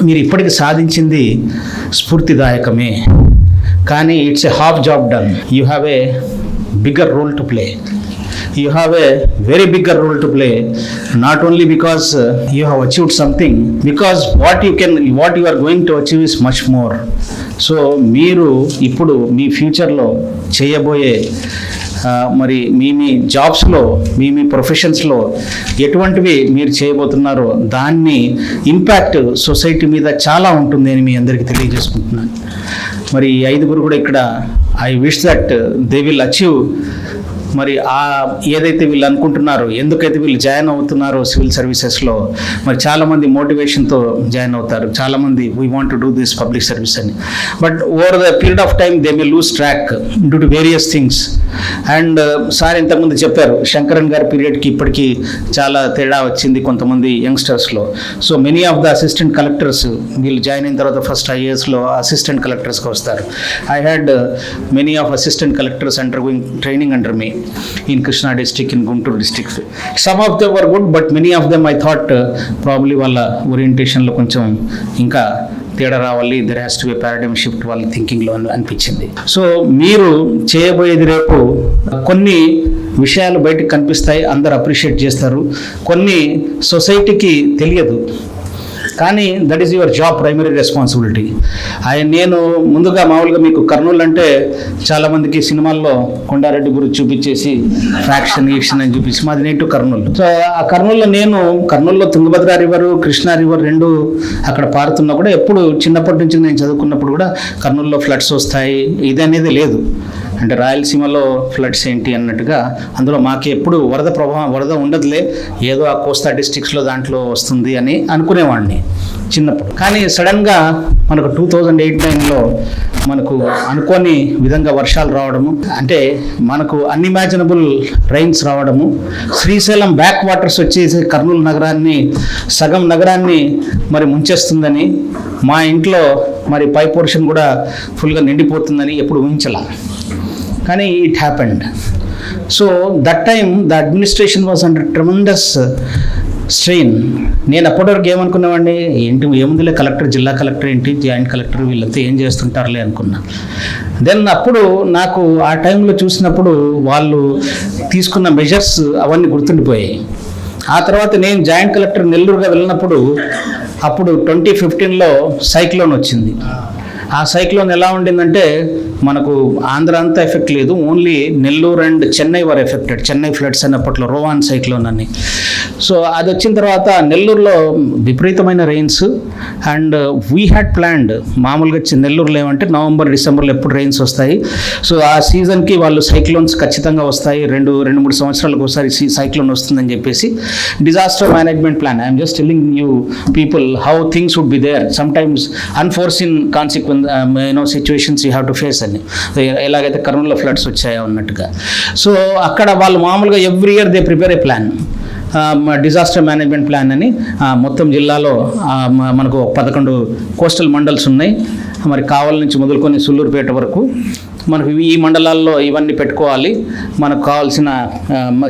మీరు ఇప్పటికి సాధించింది స్ఫూర్తిదాయకమే, కానీ it's a half job done. You have a bigger role to play. You have a very bigger role to play, not only because you have achieved something, because what you are going to achieve is much more. So మీరు ఇప్పుడు మీ ఫ్యూచర్లో చేయబోయే మరి మీ జాబ్స్లో మీ ప్రొఫెషన్స్లో ఎటువంటివి మీరు చేయబోతున్నారో దాన్ని impact society మీద చాలా ఉంటుంది అని మీ అందరికీ తెలియజేసుకుంటున్నాను. మరి 5 కూడా ఇక్కడ I wish that they will achieve మరి ఏదైతే వీళ్ళు అనుకుంటున్నారో, ఎందుకైతే వీళ్ళు జాయిన్ అవుతున్నారో సివిల్ సర్వీసెస్లో, మరి చాలామంది మోటివేషన్తో జాయిన్ అవుతారు. చాలామంది we want to do this public service అని, but over the period of time they may lose track due to various things. And sir ఇంతకుముందు చెప్పారు, శంకరన్ గారి పీరియడ్కి ఇప్పటికీ చాలా తేడా వచ్చింది కొంతమంది యంగ్స్టర్స్లో. So many of the assistant collectors వీళ్ళు జాయిన్ అయిన తర్వాత ఫస్ట్ IASలో అసిస్టెంట్ కలెక్టర్స్కి వస్తారు. I had many of assistant collectors undergoing training under me in Krishna district, in Guntur district. Some of them were good, but many of them I thought probably వాళ్ళ ఓరియంటేషన్లో కొంచెం ఇంకా తేడా రావాలి, there has to be paradigm shift వాళ్ళ థింకింగ్లో అనిపించింది. So మీరు చేయబోయేది రేపు కొన్ని విషయాలు బయటకు కనిపిస్తాయి, అందరు అప్రిషియేట్ చేస్తారు, కొన్ని సొసైటీకి తెలియదు, కానీ that is your job, primary responsibility. నేను ముందుగా మామూలుగా మీకు కర్నూలు అంటే చాలామందికి సినిమాల్లో కొండారెడ్డి గురించి చూపించేసి ఫ్యాక్షన్ అని చూపించి మాది నేటివ్ కర్నూలు. సో ఆ కర్నూలులో తుంగభద్ర రివర్, కృష్ణా రివర్ 2 అక్కడ పారుతున్నా కూడా ఎప్పుడు చిన్నప్పటి నుంచి నేను చదువుకున్నప్పుడు కూడా కర్నూలులో ఫ్లడ్స్ వస్తాయి ఇది అనేది లేదు. అంటే రాయలసీమలో ఫ్లడ్స్ ఏంటి అన్నట్టుగా అందులో మాకు ఎప్పుడు వరద ఉండదులే, ఏదో ఆ కోస్తా డిస్ట్రిక్ట్స్లో దాంట్లో వస్తుంది అని అనుకునేవాడిని చిన్నప్పుడు. కానీ సడన్గా మనకు 2008-9లో మనకు అనుకోని విధంగా వర్షాలు రావడము, అంటే మనకు అన్ఇమాజినబుల్ రైన్స్ రావడము, శ్రీశైలం బ్యాక్ వాటర్స్ వచ్చేసి కర్నూలు నగరాన్ని, సగం నగరాన్ని మరి ముంచేస్తుందని, మా ఇంట్లో మరి పై పోర్షన్ కూడా ఫుల్గా నిండిపోతుందని ఎప్పుడు ఊహించలా, కానీ it happened. So that time the administration was under tremendous strain. నేను అప్పటివరకు ఏమనుకున్నామండి, ఏంటి ఏముందిలే కలెక్టర్, జిల్లా కలెక్టర్ ఏంటి, జాయింట్ కలెక్టర్ వీళ్ళంతా ఏం చేస్తుంటారులే అనుకున్నా. దెన్ అప్పుడు నాకు ఆ టైంలో చూసినప్పుడు వాళ్ళు తీసుకున్న మెజర్స్ అవన్నీ గుర్తుండిపోయాయి. ఆ తర్వాత నేను జాయింట్ కలెక్టర్ నెల్లూరుగా వెళ్ళినప్పుడు అప్పుడు 2015లో సైక్లోన్ వచ్చింది. ఆ సైక్లోన్ ఎలా ఉండిందంటే మనకు ఆంధ్ర అంతా ఎఫెక్ట్ లేదు, only Nellore and Chennai were affected. Chennai floods అన్నప్పట్లో రోవాన్ సైక్లోన్ అని. సో అది వచ్చిన తర్వాత నెల్లూరులో విపరీతమైన rains and we had planned, మామూలుగా నెల్లూరులో ఏమంటే నవంబర్ డిసెంబర్లో ఎప్పుడు రెయిన్స్ వస్తాయి, సో ఆ సీజన్కి వాళ్ళు సైక్లోన్స్ ఖచ్చితంగా వస్తాయి, 2-3 సంవత్సరాలకు ఒకసారి సైక్లోన్ వస్తుందని చెప్పేసి disaster management plan. I'm just telling you people how things would be there, sometimes unforeseen consequence situations you have to face అని, ఎలాగైతే కర్నూలులో ఫ్లడ్స్ వచ్చాయో అన్నట్టుగా. సో అక్కడ వాళ్ళు మామూలుగా every year they prepare A plan, disaster management plan అని. మొత్తం జిల్లాలో మనకు 11 కోస్టల్ మండల్స్ ఉన్నాయి, మరి కావలి నుంచి మొదలుకొని సుల్లూరుపేట వరకు మనకు ఈ మండలాల్లో ఇవన్నీ పెట్టుకోవాలి, మనకు కావాల్సిన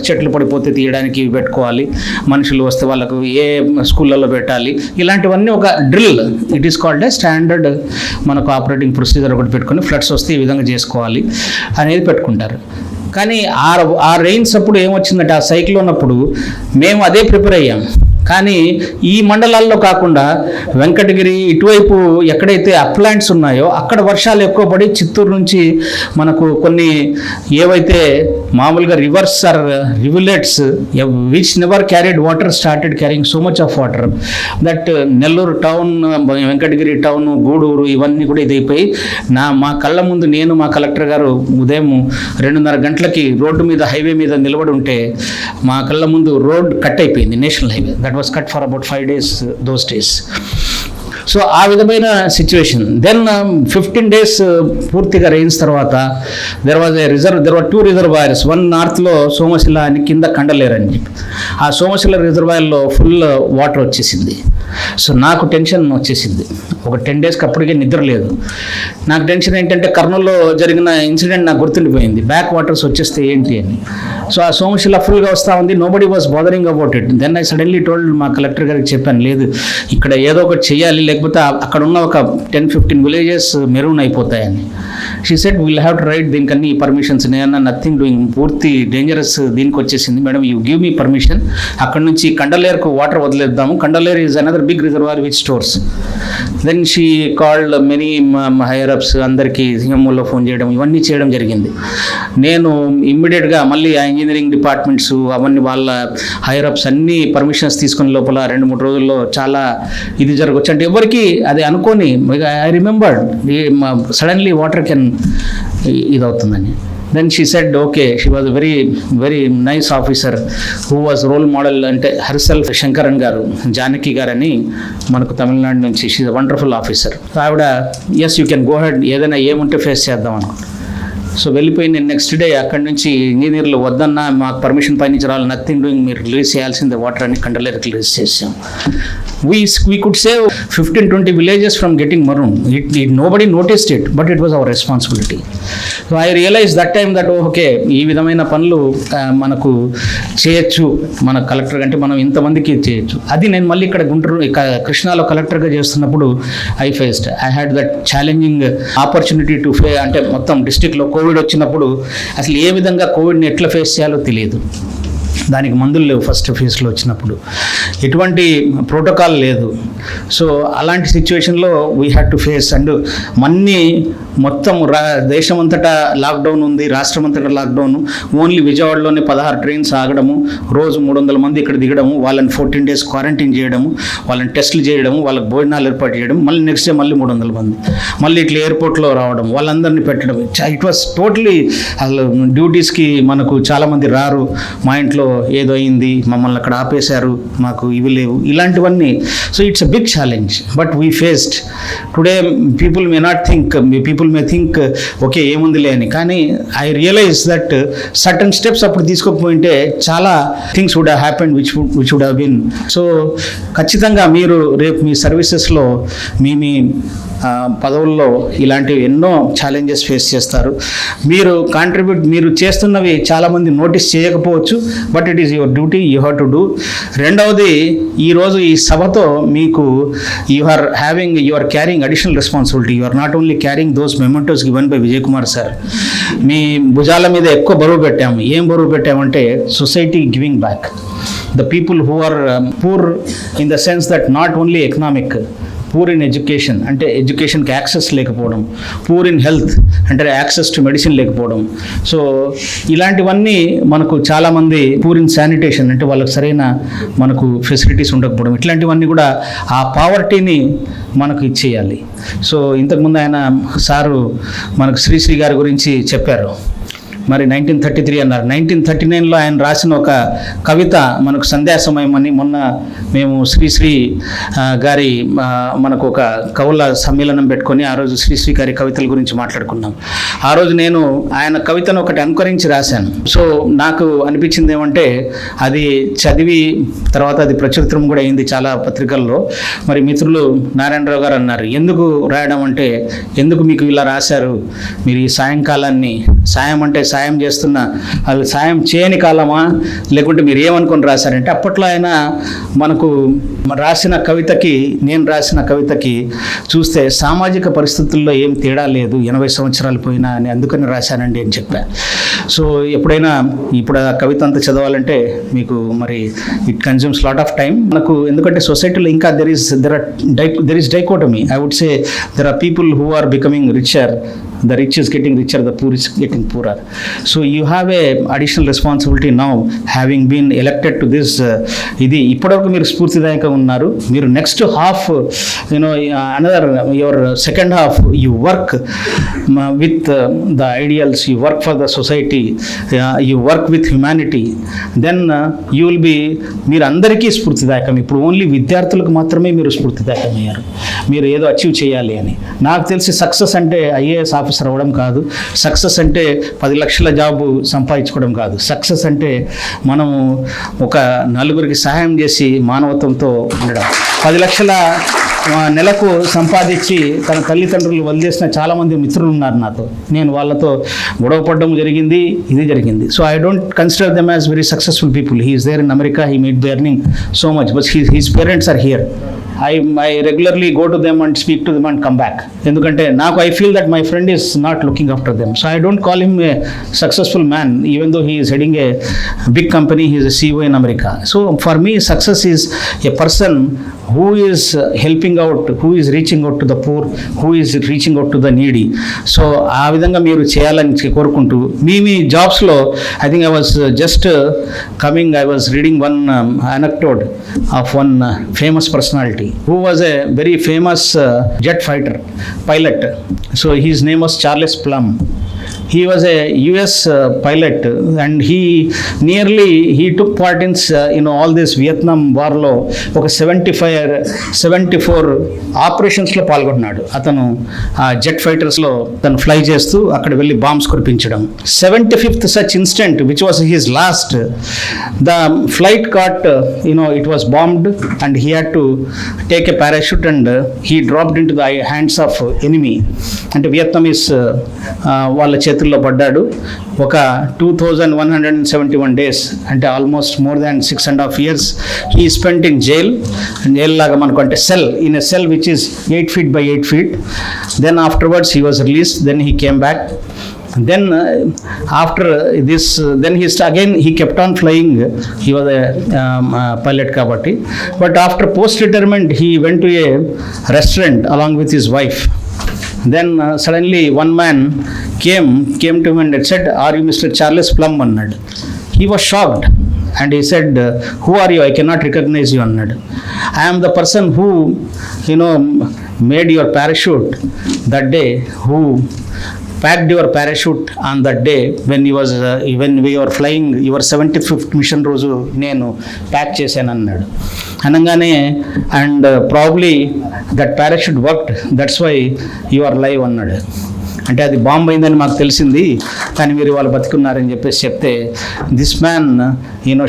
చెట్లు పడిపోతే తీయడానికి ఇవి పెట్టుకోవాలి, మనుషులు వస్తే వాళ్ళకు ఏ స్కూళ్ళల్లో పెట్టాలి, ఇలాంటివన్నీ ఒక drill, it is called a standard మనకు ఆపరేటింగ్ ప్రొసీజర్ ఒకటి పెట్టుకొని ఫ్లడ్స్ వస్తే ఈ విధంగా చేసుకోవాలి అనేది పెట్టుకుంటారు. కానీ ఆ రెయిన్స్ అప్పుడు ఏమొచ్చిందంటే, ఆ సైక్లోన్ అప్పుడు మేము అదే ప్రిపేర్ అయ్యాం. కానీ ఈ మండలాల్లో కాకుండా వెంకటగిరి ఇటువైపు ఎక్కడైతే అప్లాంట్స్ ఉన్నాయో అక్కడ వర్షాలు ఎక్కువ పడి చిత్తూరు నుంచి మనకు కొన్ని ఏవైతే మామూలుగా rivers or rivulets which never carried water started carrying so much of water that Nellore town, Venkatagiri town, Gudur ఇవన్నీ కూడా ఇదైపోయి మా కళ్ళ ముందు నేను మా కలెక్టర్ గారు ఉదయం 2:30 గంటలకి రోడ్డు మీద హైవే మీద నిలబడి ఉంటే మా కళ్ళ ముందు రోడ్ కట్ అయిపోయింది, national highway. That was cut for about 5 days those days. So ఆ విధమైన సిచ్యువేషన్. దెన్ 15 days పూర్తిగా రెయిన్స్ తర్వాత దెర్ వర్ 2 రిజర్వాయర్స్. వన్ నార్త్లో సోమశిల అని, కింద కండలేరు అని చెప్పి, ఆ సోమశిల రిజర్వాయర్లో ఫుల్ వాటర్ వచ్చేసింది. సో నాకు టెన్షన్ వచ్చేసింది. ఒక 10 డేస్కి అప్పటికే నిద్ర లేదు. నాకు టెన్షన్ ఏంటంటే కర్నూలులో జరిగిన ఇన్సిడెంట్ నాకు గుర్తుండిపోయింది, బ్యాక్ వాటర్స్ వచ్చేస్తే ఏంటి అని. సో ఆ సోమశిల ఫుల్గా వస్తూ ఉంది, nobody was bothering about it. Then I suddenly told మా కలెక్టర్ గారికి చెప్పాను, లేదు ఇక్కడ ఏదో ఒకటి చేయాలి, లేకపోతే అక్కడ ఉన్న ఒక 10-15 విలేజెస్ మెరూన్ అయిపోతాయని. She said will have to write దీనికన్నీ పర్మిషన్స్. నేను నథింగ్ డూయింగ్, పూర్తి డేంజరస్ దీనికి వచ్చేసింది madam, you give me permission. అక్కడ నుంచి కండలేరుకు వాటర్ వదిలేద్దాము, Kandaleru is another big reservoir which stores. Then she called many higher ups, అందరికీ సింగమూల్లో ఫోన్ చేయడం, ఇవన్నీ చేయడం జరిగింది. నేను ఇమ్మీడియట్గా మళ్ళీ ఆ ఇంజనీరింగ్ డిపార్ట్మెంట్స్ అవన్నీ వాళ్ళ హైయర్ అప్స్ అన్నీ పర్మిషన్స్ తీసుకుని లోపల 2-3 రోజుల్లో చాలా ఇది జరగవచ్చు అంటే ఎవరికి అది అనుకోని, I remembered suddenly water can ఇది అవుతుందని. Then she said okay, she was very very nice officer who was role model అంటే హర్సెల్ఫ్ శంకరన్ గారు, జానకి గారు అని మనకు తమిళనాడు నుంచి, షీ ఇస్ వండర్ఫుల్ ఆఫీసర్. ఆవిడ yes you can go ahead, ఏదైనా ఏముంటే ఫేస్ చేద్దాం అనుకుంటా. సో వెళ్ళిపోయి నేను నెక్స్ట్ డే అక్కడి నుంచి ఇంజనీర్లు వద్దన్నా మాకు పర్మిషన్ పైనుంచి రావాలి, నథింగ్ డూయింగ్, మీరు రిలీజ్ చేయాల్సిందే వాటర్ అని కండలేరుకి రిలీజ్ చేసాం. We could save 15-20 villages from getting marooned. Nobody noticed it, but it was our responsibility. So I realized that time that okay, ఈ విధమైన పనులు మనకు చేయొచ్చు, మన కలెక్టర్ అంటే మనం ఇంతమందికి చేయొచ్చు. అది నేను మళ్ళీ ఇక్కడ గుంటూరు కృష్ణాలో కలెక్టర్గా చేస్తున్నప్పుడు I had that challenging opportunity to అంటే మొత్తం డిస్ట్రిక్ట్లో కోవిడ్ వచ్చినప్పుడు అసలు ఏ విధంగా కోవిడ్ని ఎట్లా ఫేస్ చేయాలో తెలియదు. దానికి మందులు లేవు ఫస్ట్ ఫేజ్లో వచ్చినప్పుడు, ఎటువంటి ప్రోటోకాల్ లేదు. సో అలాంటి సిచ్యువేషన్లో we had to face. And మొత్తం దేశం అంతటా లాక్డౌన్ ఉంది, రాష్ట్రం అంతటా లాక్డౌన్. ఓన్లీ విజయవాడలోనే 16 ట్రైన్స్ ఆగడము, రోజు 300 మంది ఇక్కడ దిగడము, వాళ్ళని 14 days క్వారంటైన్ చేయడము, వాళ్ళని టెస్టులు చేయడము, వాళ్ళకి భోజనాలు ఏర్పాటు చేయడం, మళ్ళీ నెక్స్ట్ డే మళ్ళీ 300 మంది మళ్ళీ ఇట్లా ఎయిర్పోర్ట్లో రావడం, వాళ్ళందరినీ పెట్టడం. ఇట్ వాస్ టోటలీ అసలు డ్యూటీస్కి మనకు చాలామంది రారు, మా ఇంట్లో ఏదో అయింది, మమ్మల్ని అక్కడ ఆపేశారు, మాకు ఇవి లేవు, ఇలాంటివన్నీ. So it's a big challenge but we faced. Today people may not think, people may think okay ఏముందిలే అని, కానీ I realise that certain steps అప్పుడు తీసుకోకపోయింటే చాలా things would have happened which would have been. So ఖచ్చితంగా మీరు రేపు మీ సర్వీసెస్లో మీ పదవుల్లో ఇలాంటివి ఎన్నో ఛాలెంజెస్ ఫేస్ చేస్తారు. మీరు చేస్తున్నవి చాలామంది నోటీస్ చేయకపోవచ్చు, but it is your duty, you have to do. రెండవది, ఈరోజు ఈ సభతో మీకు you are carrying additional responsibility. You are not only carrying those mementos given by Vijay Kumar sir. మీ భుజాల మీద ఎక్కువ బరువు పెట్టాము. ఏం బరువు పెట్టామంటే society giving back. The people who are poor in the sense that not only economic, poor in education అంటే ఎడ్యుకేషన్కి యాక్సెస్ లేకపోవడం, పూర్ ఇన్ హెల్త్ అంటే యాక్సెస్ టు మెడిసిన్ లేకపోవడం. సో ఇలాంటివన్నీ మనకు చాలామంది, పూర్ ఇన్ శానిటేషన్ అంటే వాళ్ళకి సరైన మనకు ఫెసిలిటీస్ ఉండకపోవడం, ఇట్లాంటివన్నీ కూడా ఆ పావర్టీని మనకు ఇచ్చేయాలి. సో ఇంతకుముందు ఆయన సారు మనకు శ్రీశ్రీ గారి గురించి చెప్పారు. మరి 1933 అన్నారు. 1939లో ఆయన రాసిన ఒక కవిత మనకు సంధ్యా సమయం అని, మొన్న మేము శ్రీశ్రీ గారి మనకు ఒక కవుల సమ్మేళనం పెట్టుకొని ఆ రోజు శ్రీశ్రీ గారి కవితల గురించి మాట్లాడుకున్నాం. ఆ రోజు నేను ఆయన కవితను ఒకటి అనుకరించి రాశాను. సో నాకు అనిపించింది ఏమంటే, అది చదివి తర్వాత అది ప్రచురితం కూడా అయింది చాలా పత్రికల్లో. మరి మిత్రులు నారాయణరావు గారు అన్నారు, ఎందుకు రాయడం అంటే, ఎందుకు మీకు ఇలా రాశారు, మీరు ఈ సాయంకాలాన్ని, సాయం అంటే సాయం చేస్తున్న, అది సాయం చేయని కాలమా లేకుంటే మీరు ఏమనుకొని రాశారంటే, అప్పట్లో ఆయన మనకు రాసిన కవితకి, నేను రాసిన కవితకి చూస్తే సామాజిక పరిస్థితుల్లో ఏం తేడా లేదు, 80 సంవత్సరాలు పోయినా అని, అందుకని రాశానండి అని చెప్పాను. సో ఎప్పుడైనా ఇప్పుడు ఆ కవిత అంతా చదవాలంటే మీకు మరి it consumes lot of time మనకు. ఎందుకంటే సొసైటీలో ఇంకా there is dichotomy. I would say there are people who are becoming richer, the rich is getting richer, the poor is getting poorer. So you have a additional responsibility now, having been elected to this. ఇది ఇప్పటివరకు మీరు స్ఫూర్తిదాయకంగా ఉన్నారు. మీరు next half another your second half you work with the ideals, you work for the society, you work with humanity. Then you will be, మీరు అందరికీ స్ఫూర్తిదాయకం. ఇప్పుడు only విద్యార్థులకు మాత్రమే మీరు స్ఫూర్తిదాయకం అయ్యారు, మీరు ఏదో అచీవ్ చేయాలి అని. నాకు తెలిసి సక్సెస్ అంటే ఐఏఎస్ ఆఫీసర్ అవ్వడం కాదు. సక్సెస్ అంటే 10 లక్షల లక్షల జాబు సంపాదించుకోవడం కాదు. సక్సెస్ అంటే మనము ఒక నలుగురికి సహాయం చేసి మానవత్వంతో ఉండడం. 10 లక్షల నెలకు సంపాదించి తన తల్లిదండ్రులు వదిలేసిన చాలామంది మిత్రులు ఉన్నారు నాతో. నేను వాళ్ళతో గొడవ పడడం జరిగింది, ఇది జరిగింది. So I don't consider them as very successful people. He is there in America, he may be earning so much, but his parents are here. I regularly go to them and speak to them and come back. ఎందుకంటే నాకు I feel that my friend is not looking after them. So I don't call him a successful man, even though he is heading a big company, he is a CEO in America. So for me, success is a person who is helping out, who is reaching out to the poor, who is reaching out to the needy. So ఆ విధంగా మీరు చేయాలని కోరుకుంటూ మీ జాబ్స్లో I think I was just coming, I was reading one anecdote of one famous personality who was a very famous jet fighter pilot. So his name was Charles Plum. He was a US pilot, and he took part in all this Vietnam war లో ఒక 74 ఆపరేషన్స్లో పాల్గొన్నాడు. అతను jet ఫైటర్స్లో తను fly చేస్తూ అక్కడ వెళ్ళి bombs కురిపించడం. 75th such incident, which was his last, the flight got, it was bombed and he had to take a parachute and he dropped into the hands of enemy. అంటే Vietnamese వాళ్ళ చేతుల్లో పడ్డాడు. ఒక 2171 days, అంటే almost more than 6.5 years he spent in jail లాగా మనకు అంటే cell, in a cell which is 8 feet by 8 feet. Then afterwards he was released, then he came back. Then after this, then he kept on flying. He was a pilot kabatti. But after post retirement he went to a restaurant along with his wife. Then suddenly one man came to him and said, "Are you Mr. Charles Plum?" annadu. He was shocked and he said, "Who are you? I cannot recognize you." annadu. "I am the person who made your parachute that day, who packed your parachute on that day when we were flying your 75th mission రోజు నేను pack చేశాను" అన్నాడు. అనగానే and probably that parachute worked, that's why you are live అన్నాడు. అంటే అది bomb అయిందని మాకు తెలిసింది, కానీ మీరు వాళ్ళు బతుకున్నారని చెప్పేసి చెప్తే this man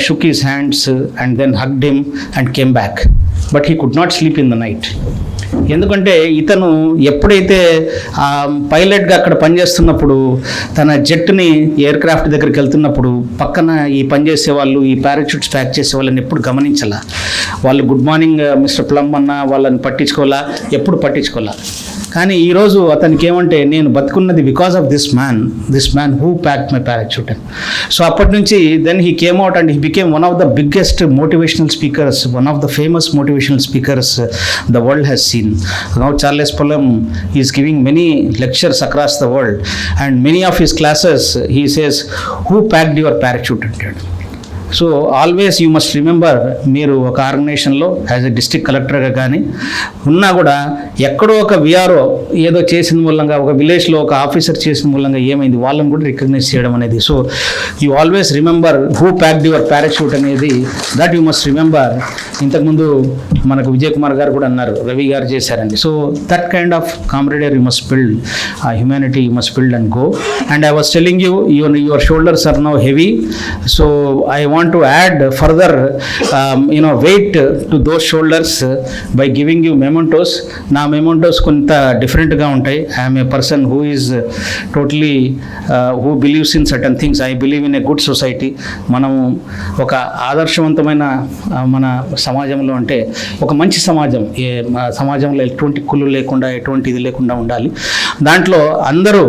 shook his hands and then hugged him and came back. But he could not sleep in the night. ఎందుకంటే ఇతను ఎప్పుడైతే పైలట్గా అక్కడ పనిచేస్తున్నప్పుడు తన జెట్ని ఎయిర్ క్రాఫ్ట్ దగ్గరికి వెళ్తున్నప్పుడు పక్కన ఈ పనిచేసే వాళ్ళు, ఈ పారాచూట్స్ ప్యాక్ చేసే వాళ్ళని ఎప్పుడు గమనించాల. వాళ్ళు గుడ్ మార్నింగ్ మిస్టర్ ప్లమ్ అన్న వాళ్ళని పట్టించుకోవాలా, ఎప్పుడు పట్టించుకోవాలా. కానీ ఈరోజు అతనికి ఏమంటే నేను బతుకున్నది because of this man who packed my parachute. So అప్పటి నుంచి then he came out and he became one of the biggest motivational speakers, one of the famous motivational speakers the world has seen. Now Charles Plum is giving many lectures across the world, and many of his classes he says, "Who packed your parachute?" So always you must remember, మీరు ఒక ఆర్గనైజేషన్లో as a district కలెక్టర్గా కానీ ఉన్నా కూడా ఎక్కడో ఒక VRO ఏదో చేసిన మూలంగా, ఒక విలేజ్లో ఒక ఆఫీసర్ చేసిన మూలంగా ఏమైంది వాళ్ళని కూడా రికగ్నైజ్ చేయడం అనేది. So you always remember who packed your parachute అనేది, దట్ యూ మస్ట్ రిమెంబర్. ఇంతకుముందు మనకు విజయ్ కుమార్ గారు కూడా అన్నారు, రవి గారు చేశారండి. So that kind of camaraderie you must build, humanity you must build and go. And I was telling you, your shoulders are now heavy. So I want to add further weight to those shoulders by giving you mementos. Na mementos konta different ga untai. I am a person who is totally who believes in certain things. I believe in a good society. మనము ఒక ఆదర్శవంతమైన మన సమాజంలో అంటే ఒక మంచి సమాజం, సమాజంలో ఎటువంటి కుళ్ళు లేకుండా, ఎటువంటి ఇది లేకుండా ఉండాలి. దాంట్లో అందరూ